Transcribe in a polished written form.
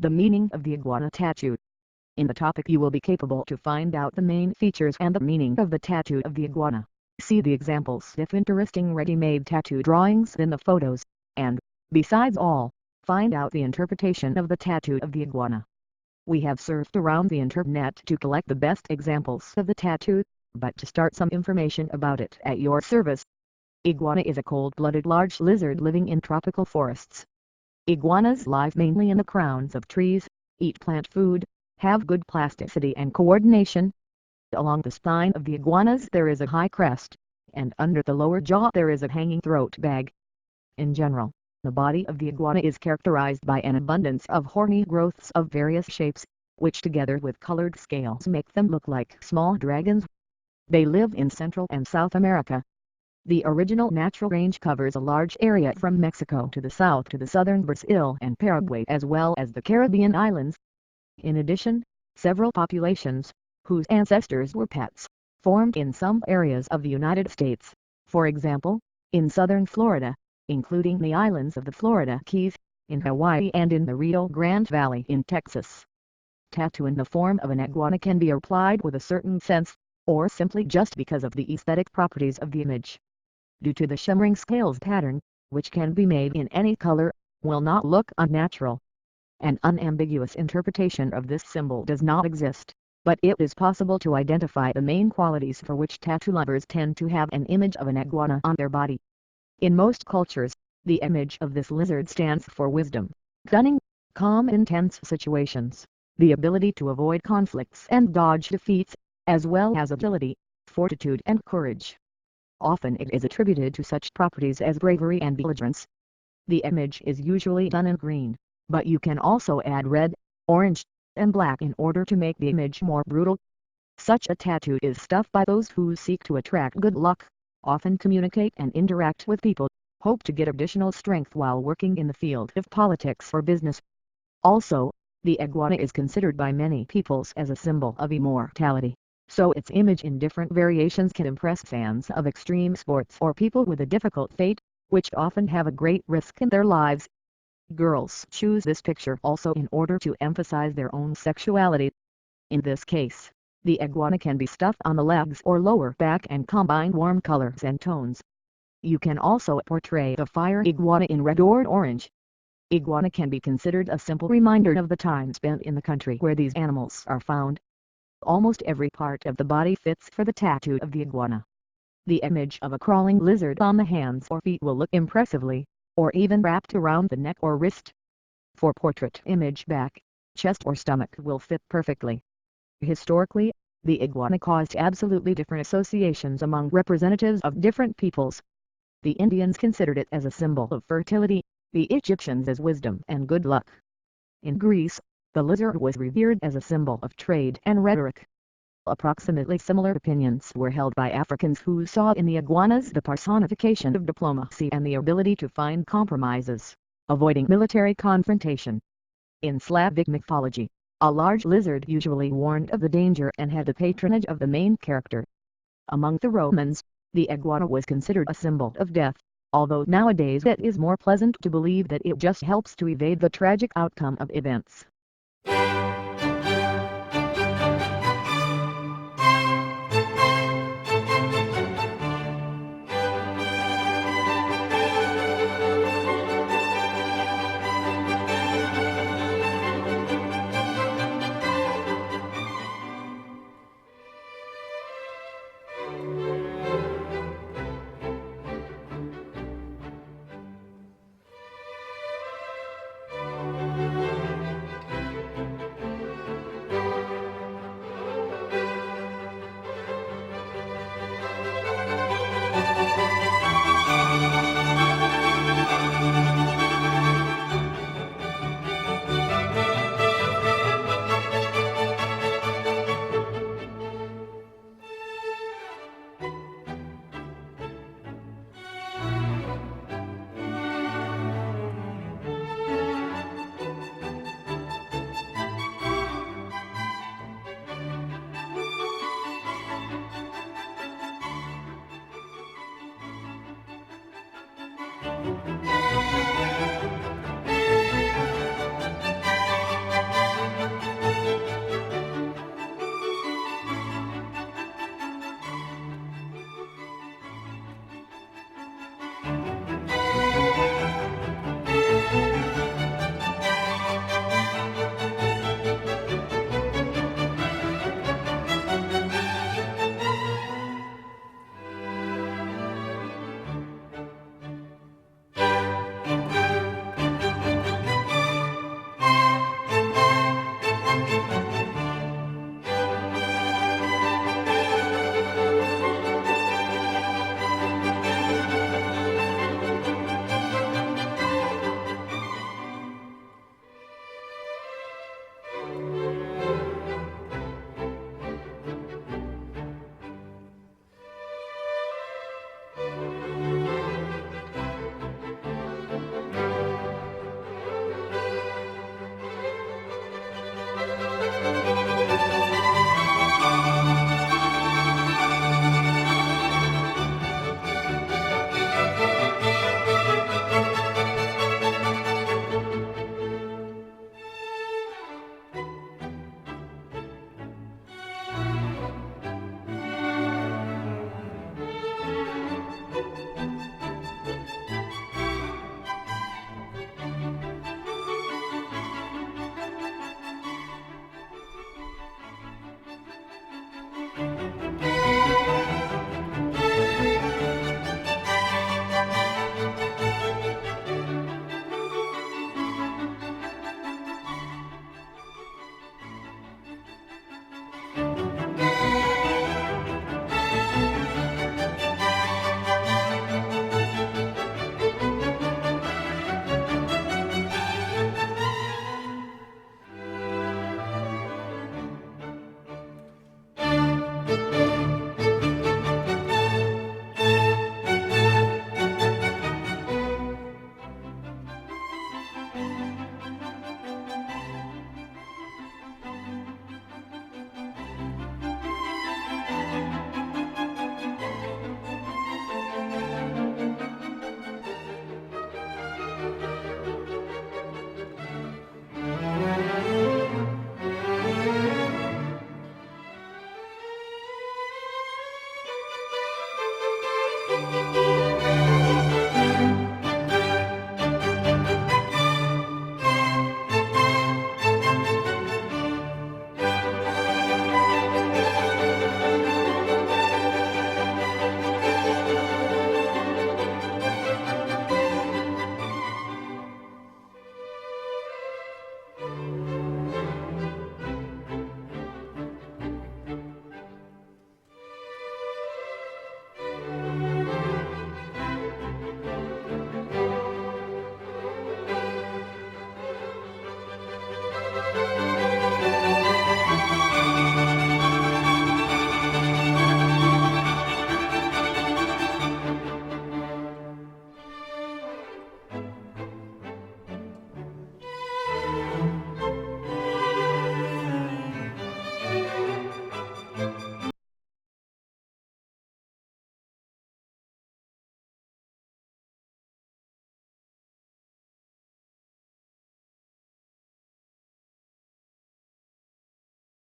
The meaning of the iguana tattoo. In the topic you will be capable to find out the main features and the meaning of the tattoo of the iguana. See the examples of interesting ready-made tattoo drawings in the photos, and, besides all, find out the interpretation of the tattoo of the iguana. We have surfed around the internet to collect the best examples of the tattoo, but to start some information about it at your service. Iguana is a cold-blooded large lizard living in tropical forests. Iguanas live mainly in the crowns of trees, eat plant food, have good plasticity and coordination. Along the spine of the iguanas there is a high crest, and under the lower jaw there is a hanging throat bag. In general, the body of the iguana is characterized by an abundance of horny growths of various shapes, which together with colored scales make them look like small dragons. They live in Central and South America. The original natural range covers a large area from Mexico to the south to the southern Brazil and Paraguay as well as the Caribbean islands. In addition, several populations, whose ancestors were pets, formed in some areas of the United States, for example, in southern Florida, including the islands of the Florida Keys, in Hawaii and in the Rio Grande Valley in Texas. Tattoo in the form of an iguana can be applied with a certain sense, or simply just because of the aesthetic properties of the image. Due to the shimmering scales pattern, which can be made in any color, will not look unnatural. An unambiguous interpretation of this symbol does not exist, but it is possible to identify the main qualities for which tattoo lovers tend to have an image of an iguana on their body. In most cultures, the image of this lizard stands for wisdom, cunning, calm in tense situations, the ability to avoid conflicts and dodge defeats, as well as agility, fortitude and courage. Often it is attributed to such properties as bravery and belligerence. The image is usually done in green, but you can also add red, orange, and black in order to make the image more brutal. Such a tattoo is stuffed by those who seek to attract good luck, often communicate and interact with people, hope to get additional strength while working in the field of politics or business. Also, the iguana is considered by many peoples as a symbol of immortality, so its image in different variations can impress fans of extreme sports or people with a difficult fate, which often have a great risk in their lives. Girls choose this picture also in order to emphasize their own sexuality. In this case, the iguana can be stuffed on the legs or lower back and combine warm colors and tones. You can also portray the fire iguana in red or orange. Iguana can be considered a simple reminder of the time spent in the country where these animals are found. Almost every part of the body fits for the tattoo of the iguana. The image of a crawling lizard on the hands or feet will look impressively, or even wrapped around the neck or wrist. For portrait image back, chest or stomach will fit perfectly. Historically, the iguana caused absolutely different associations among representatives of different peoples. The Indians considered it as a symbol of fertility, the Egyptians as wisdom and good luck. In Greece, the lizard was revered as a symbol of trade and rhetoric. Approximately similar opinions were held by Africans who saw in the iguanas the personification of diplomacy and the ability to find compromises, avoiding military confrontation. In Slavic mythology, a large lizard usually warned of the danger and had the patronage of the main character. Among the Romans, the iguana was considered a symbol of death, although nowadays it is more pleasant to believe that it just helps to evade the tragic outcome of events.